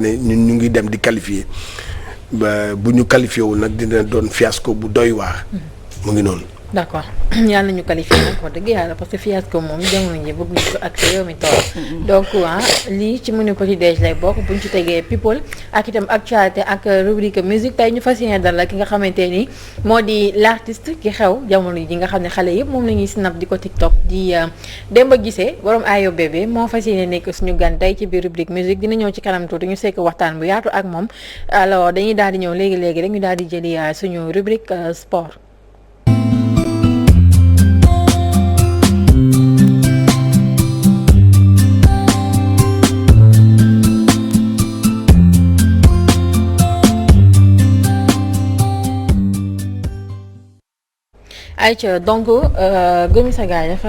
ne ñun ñu ngi dem di qualifier ba bu ñu qualifié wul nag dina doon fiasco bu doy waar. mu ngi noonu. d'accord yàlla nañu qualifié nag wax dëgg yàlla parce que fiasco moom jamono ji bëgg nañu ko ak réew mi tool donc lii ci menu petit déj lay bokk buñ ci tegee people ak itam actualité ak rubrique musique tey ñu fas yéene dal ki nga xamante ni moo di l'artiste ki xew jamono ji nga xam ne xale yëpp moom la ñuy snap di ko TikTok di Demba Guissé borom ayo bébé moo fas yéene nekk suñu gan tey ci biir rubrique musique dina ñëw ci kanam tuuti ñu sekk waxtaan bu yaatu ak moom alors dañuy daal di ñëw léegi rek ñu daal di jëli suñu rubrique sport. ayca donc Gomis Saga dafa.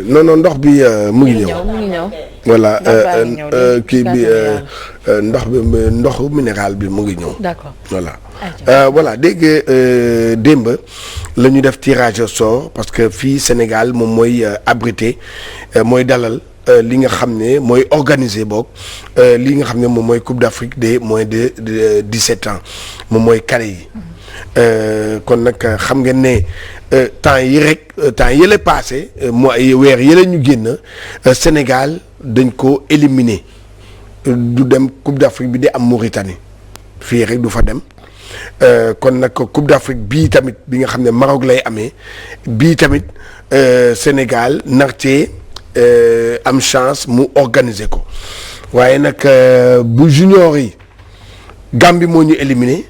non ndox bi mu ngi ñëw. voilà kii bi ndoxu minéral bi mu ngi ñëw. d'accord voilà. voilà dégg démb la ñu def tirage au sort parce que fii Sénégal moom mooy abrité mooy dalal li nga xam ne mooy organiser boog li nga xam ne moom mooy Coupe d'Afrique des moins de 17 ans moom mooy CAN yi. kon nag xam ngeen ne temps yële passé mooy weer yële ñu génn Sénégal dañ ko éliminer du dem Coupe d'Afrique bi di am Mauritanie fii rek du fa dem kon nag Coupe d'Afrique bii tamit bi nga xam ne Maroc lay amee bii tamit Sénégal nartee am chance mu organiser ko waaye nag bu junior yi Gambie moo ñu éliminer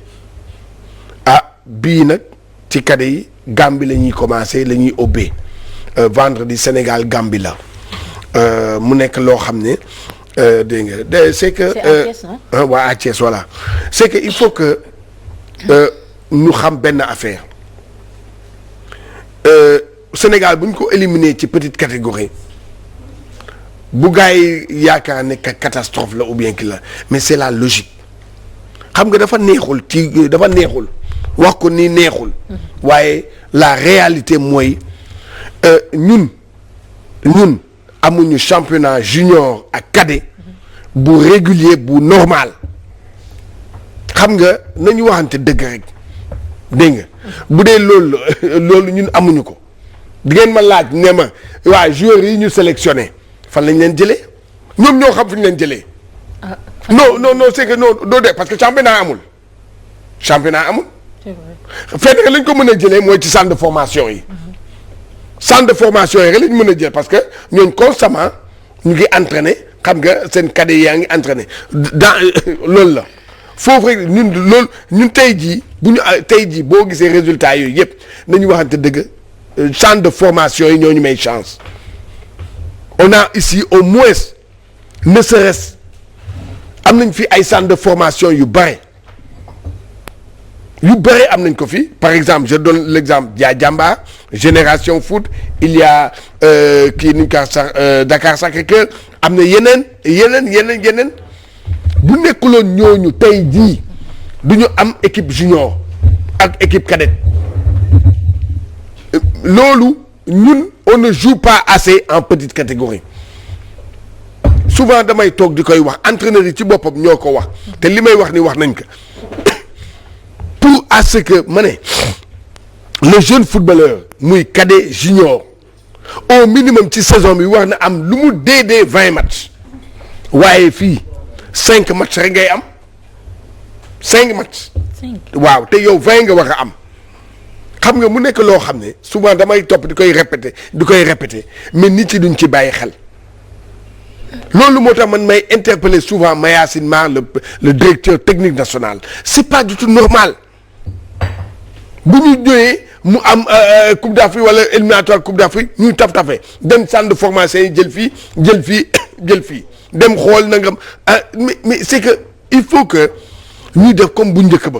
bii nag ci cadet yi Gambie la ñuy commencer la ñuy ubbee vendredi Sénégal Gambie la mu nekk loo xam ne dégg nga c'est que waa à Thiès voilà c'est que il faut que ñu xam benn affaire Sénégal bu ñu ko éliminer ci petite catégorie bu gars yi yaakaar ne catastrophe la ou bien ki la mais c'est la logique xam nga dafa neexul wax ko ni neexul waaye la réalité mooy ñun amuñu championnat junior ak cadet bu régulier bu normal xam nga nañu waxante dëgg rek dégg nga bu dee loolu ñun amuñu ko di ngeen ma laaj ne ma waa joueurs yi ñu sélectionné fan lañ leen jëlee ñoom ñoo xam fu ñu leen jëlee non c'est que non doo dee parce que championnat amul fekk rek lañ ko mën a jëlee mooy ci centre de formation yi centre de formation yi rek lañ mën a jël parce que ñooñ constamment ñu ngi entraîné xam nga seen cadet yaa ngi entraîné dans loolu la foofu rek ñun tey jii boo gisee résultats yooyu yëpp nañu waxante dëgg centre de formation yi ñoo ñu may chance on a ici au moins ne serait-ce am nañ fi ay centre de formation yu bare am nañ ko fi par exemple je donne l'exemple Dia Jamba Génération Foot il y a kii nuñ ko sax Dakar Sacré-Cœur am na yeneen bu nekkuloon ñooñu tey jii du ñu am équipe junior ak équipe cadette loolu ñun on ne joue pas assez en petite catégorie souvent damay toog di koy wax entraîneurs yi ci boppam ñoo ko wax te li may wax ni wax nañ ko pour à ce que ma ne le jeune footballeur muy cadet junior au minimum ci saison bi war na am lu mu dee 20 matchs waaye fii 5 matchs rek ngay am 5 matchs. waaw te yow 20 nga war a am xam nga mu nekk loo xam ne souvent damay topp di koy répéter mais nit yi duñ ci bàyyi xel. loolu moo tax man may interpeller souvent Mayacine Mar le directeur technique national c'est pas du tout normal bu ñu ñëwee mu am Coupe d'Afrique wala éliminatoire Coupe d'Afrique ñuy taf-tafe dem centre de formation yi jël fii dem xool na nga mais c'est que il faut que ñuy def comme bu njëkk ba.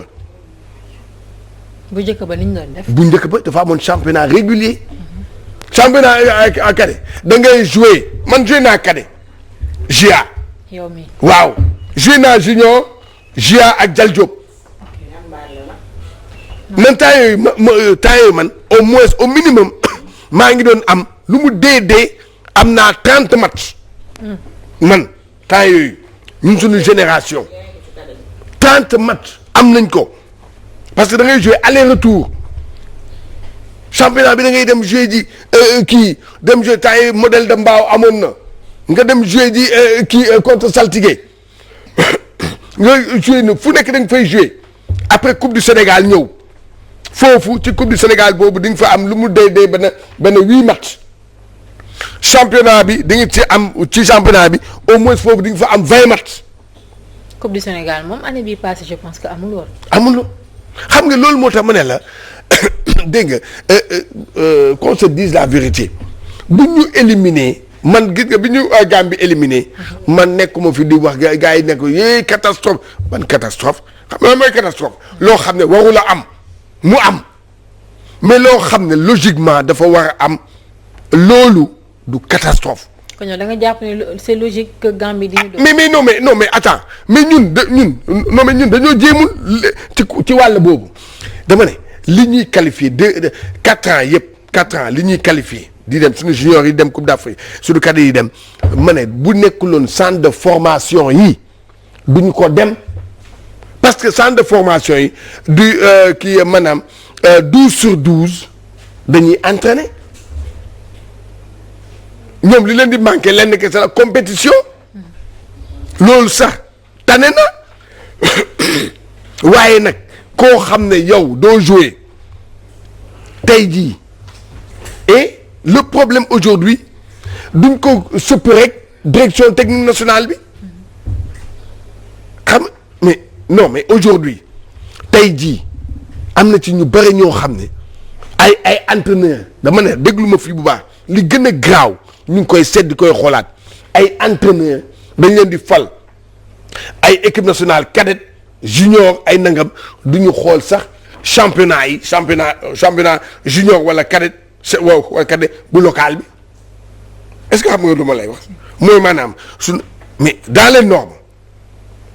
bu njëkk ba ni ñu doon def. bu njëkk ba dafa amoon championnat régulier. championnat en cadet da ngay jouer man joué naa cadet. GIA. yow mi waaw joué naa junior GIA ak Jal Diop. man temps yooyu man au moins au minimum maa ngi doon am lu mu dee am naa 30 matchs. man temps yooyu ñun suñu génération 30 matchs am nañ ko parce que da ngay jouer aller retour championnat bi da ngay dem jouer ji kii dem jouer tay modèle de Mbao amoon na nga dem jouer ji kii contre Saltigué nga jouer na fu nekk da nga fay jouer après coupe du Sénégal ñëw foofu ci coupe du Sénégal boobu di nga fa am lu mu dee benn 8 matchs championnat bi di nga ci am ci championnat bi au moins foofu di nga fa am 20 matchs. coupe du Sénégal moom année bii passée je pense que amul woon. amul woon xam nga loolu moo tax ma ne la dégg nga qu'on se dise la vérité bu ñu éliminer man gis nga bi ñu Gambie éliminer man nekkuma fi di wax gars yi nekk yee catastrophe ban catastrophe xam nga mooy catastrophe loo xam ne warul a am mu am mais loo xam ne logiquement dafa war a am loolu du catastrophe. kon da nga jàpp ne c'est logique que Gambie di ñu doon. mais non mais attends mais ñun dañoo jéemul ci wàll boobu dama ne li ñuy qualifié 4 ans yëpp 4 ans li ñuy qualifié di dem suñu junior yi dem Coupe d'Afrique suñu cadets yi dem ma ne bu nekkuloon centre de formation yi duñu ko dem parce que centre de formation yi du kii maanaam 12 sur 12 dañuy entraîner. ñoom li leen di manqué lenn que c'est la compétition loolu sax tane na waaye nag koo xam ne yow doo jouer tey jii et le problème aujourd'hui duñ ko sëpp rek direction technique nationale bi xam mais aujourd'hui tey jii am na ci ñu bëri ñoo xam ne ay entraîneur dama ne déglu ma fii bu baax li gën a graaw ñu ngi koy sedd koy xoolaat ay entraîneur dañ leen di fal ay équipe nationale cadette junior ay nangam du ñu xool sax championnat yi championnat junior wala cadette wala cadette bu local bi est-ce que xam nga lu ma lay wax mooy maanaam mais dans les normes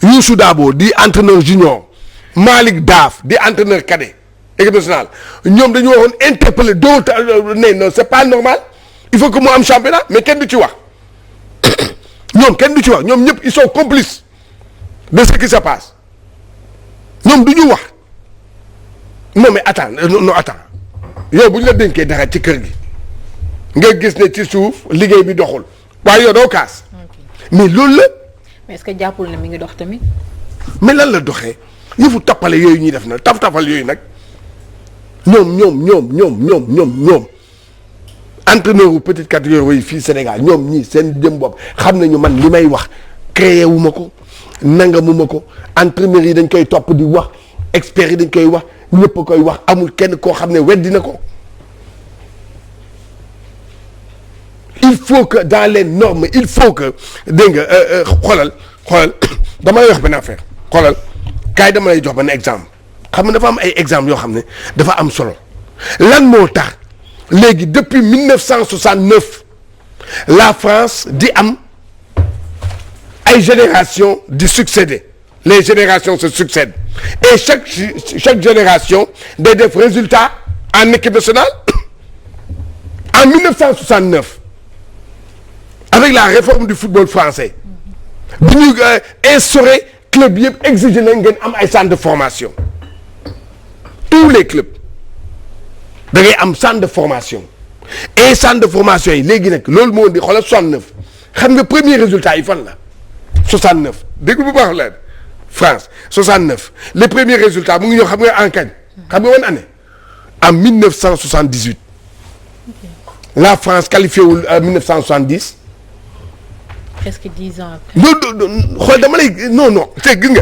Youssou Dabo di entraîneur junior Malick Daaf di entraîneur cadet équipe nationale ñoom dañu waxoon interpeller d'autres non c'est pas normal il faut que mu am championnat mais kenn du ci wax ñoom ñëpp ils sont complices de ce qui se passe ñoom du ñu wax non mais attends yow bu ñu la dénkee dara ci kër gi nga gis ne ci suuf liggéey bi doxul waaye yow doo kaas mais loolu la. mais est-ce que jàppul ne mi ngi dox tamit. mais lan la doxee yëfu tappale yooyu ñuy def nag taf-tafal yooyu nag ñoom entraîneur wu petite catégorie fii Sénégal ñoom ñii seen jëm bopp xam nañu man li may wax créé wu ma ko nangamu ma ko entraîneur yi dañ koy topp di wax experts yi dañ koy wax ñëpp koy wax amul kenn koo xam ne weddi na ko. il faut que dans les normes il faut que dégg nga xoolal dama lay wax benn affaire xoolal kaay dama lay jox benn exemple xam nga dafa am ay exemples yoo xam ne dafa am solo lan moo tax léegi depuis 1969 la France di am ay génération di succéder les générations se succèdent et chaque génération day def résultat en équipe nationale en 1969 avec la réforme du football français bi ñu instauré club yëpp exiger nañ ngeen am ay centre de formation tous les clubs da ngay am centre de formation et centre de formation yi léegi nag loolu moo di xoolal 69 xam nga premier résultat yi fan la 69 dégg bu baax la France 69 les premiers résultats mu ngi ñëw xam nga en kañ xam nga wan année en 1978 la France qualifié wul 1970. presque 10 ans après. loolu xool dama lay non te gis nga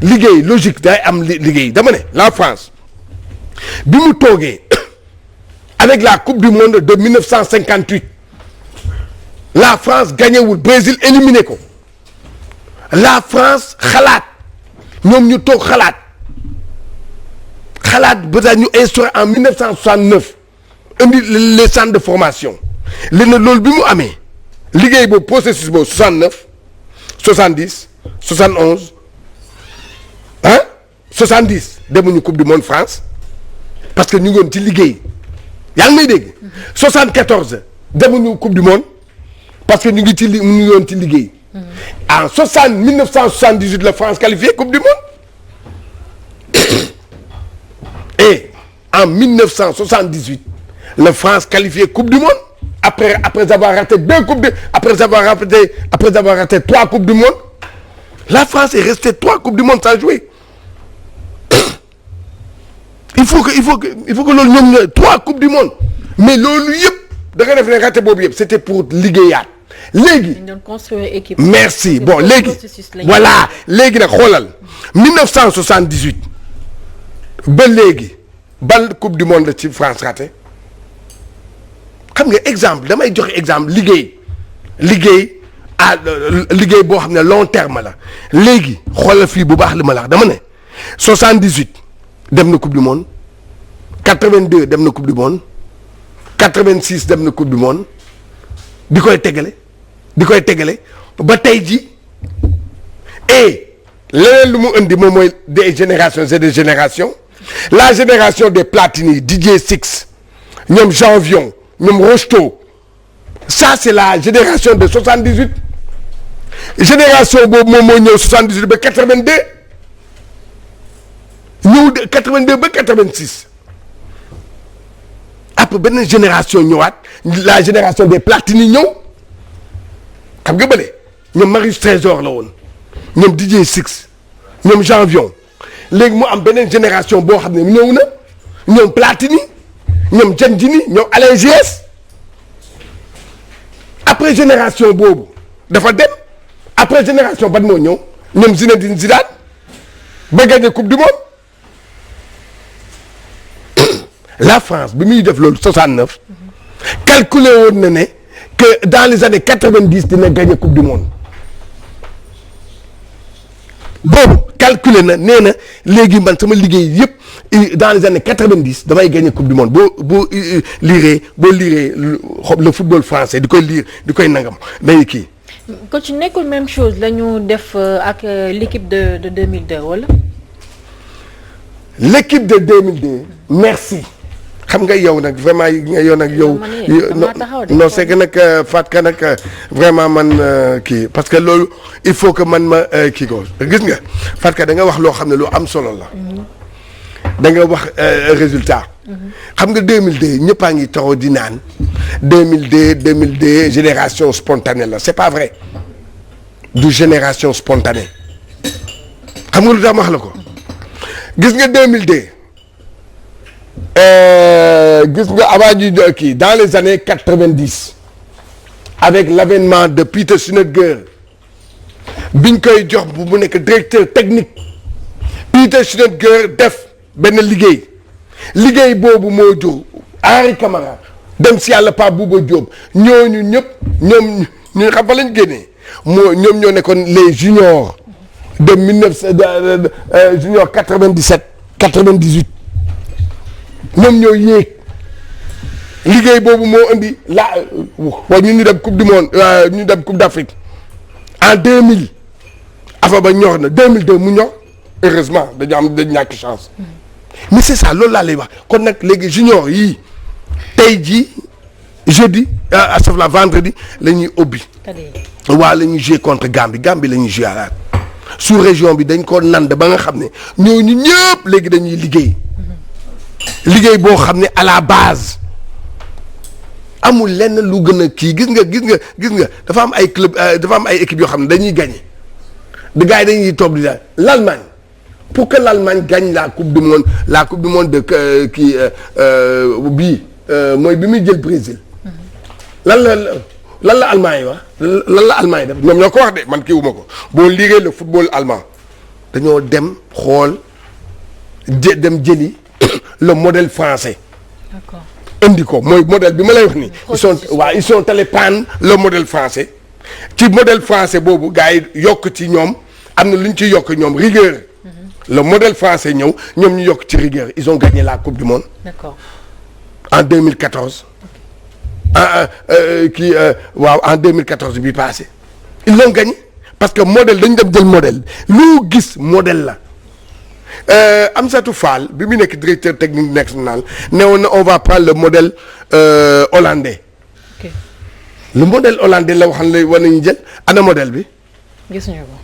liggéey logique day am liggéey dama ne la France bi mu toogee avec la coupe du monde de 1958 la France gagné wul Brésil éliminé ko la France xalaat ñoom ñu toog xalaat ba daal ñu instauré en 1969 indi les centres de formation léegi loolu bi mu amee. liggéey boobu processus boobu 69 70 71 ah 70 demuñu coupe du monde France parce que ñu ngi woon ci liggéey yaa ngi may dégg 74 demuñu coupe du monde parce que ñu ngi woon ci liggéey en 1978 la France qualifiée coupe du monde et en 1978 la France qualifiée coupe du monde après avoir raté après avoir raté 3 coupes du monde. La France est restée 3 coupes du monde sans jouer. il faut que loolu ñoom 3 coupes du monde mais loolu yëpp da nga def ne raté boobu yëpp c'était pour liggéeyaat léegi. dañu doon construire équipe. merci bon léegi voilà léegi nag xoolal 1978 ba léegi ban coupe du monde la ci France raté xam nga exemple damay joxe exemple liggéey boo xam ne long terme la léegi xoolal fii bu baax li ma la wax dama ne 78 dem na coupe du monde 82 dem na coupe du monde 86 dem na coupe du monde di koy tegale ba tey ji et leneen lu mu indi moom mooy des générations et des générations la génération des Platini Didier Six ñoom Janvion ñoom Rocheteau ça c'est la génération de 78 génération boobu moom moo ñëw 78 ba 82 ñëw de 82 ba 86 après benn génération ñëwaat la génération des Platini ñëw xam nga bële ñoom Marius Trésor la woon ñoom Didier Six ñoom Janvion léegi mu am beneen génération boo xam ne ñëw na ñoom Platini ñoom Giannini ñoom Alain Giresse après génération boobu dafa dem après génération ban moo ñëw ñoom Zinedine Zidane ba gagné coupe du monde la France bi muy def loolu 69 calculé woon na ne que dans les années 90 dina gagné coupe du monde boobu calculé na nee na léegi man sama liggéey yëpp dans les années 90 damay gagné coupe du monde boo liiree le football français di koy lire di koy nangam day kii. coach nekkul même chose la ñu def ak l'équipe de 2002 wala. l'équipe de 2002 merci. xam nga yow nag vraiment yow nag yow. non c'est que nag Fatka nag vraiment man kii parce que loolu il faut que man ma kii ko gis nga Fatka da nga wax loo xam ne lu am solo la. da nga wax résultat. xam nga 2002 ñëpp a ngi taxaw di naan 2002 génération spontanée la c'est pas vrai du génération spontanée xam nga lu tax ma wax la ko gis nga 2002. gis nga avant ñu kii dans les années 90 avec l'avènement de Peter Schnittger biñ koy jox bu mu nekk directeur technique Peter Schnittger def benn liggéey boobu moo jur Henri Camara dem si yàlla Pape Bouba Diop ñooñu ñëpp ñu xam fa lañ génnee ñoom ñoo nekkoon les juniors de 19 junior 97 98 ñoom ñoo yéeg liggéey boobu moo indi wa ñu dem coupe du monde ñu dem coupe d'Afrique en 2000 afa ba ñor na 2002 mu ñor heureusement dañ ñàkk chance mais c'est ça loolu laa lay wax kon nag léegi junior yii tey jii jeudi astafurlah vendredi la ñuy ubbi waaw la ñuy jouer contre Gambie la ñuy jouer à sous région bi dañ ko nand ba nga xam ne ñooñu ñëpp léegi dañuy liggéey boo xam ne à la base amul lenn lu gën a kii gis nga dafa am ay club dafa am ay équipes yoo xam ne dañuy gagner de gars yi dañuy toog di daal l'Allemagne pour que l'Allemagne gagne la coupe du monde de kii bii mooy bi muy jël Brésil lan la Allemagne yi wax lan la Allemagne def ñoom ñoo ko wax de man kii wuma ko boo liggéey le football allemand dañoo dem xool dem jëli le modèle français. D'accord. indi ko mooy modèle bi ma lay wax nii. ils sont allés prendre le modèle français ci modèle français boobu gars yi yokk ci ñoom am na lu ñu ci yokk ñoom rigueur. Le modèle français ñëw ñoom ñu yokk ci rigueur ils ont gagné la coupe du monde. D'accord. En 2014. Waaw en 2014 bi passé ils l'ont gagné parce que modèle dañu dem jël modèle lu gis modèle la. Amsatou Fall bi mu nekk directeur technique national ne woon na on va prendre le modèle hollandais. Okay. Le modèle hollandais la waxoon la war nañu jël ana modèle bi gisuñu ko.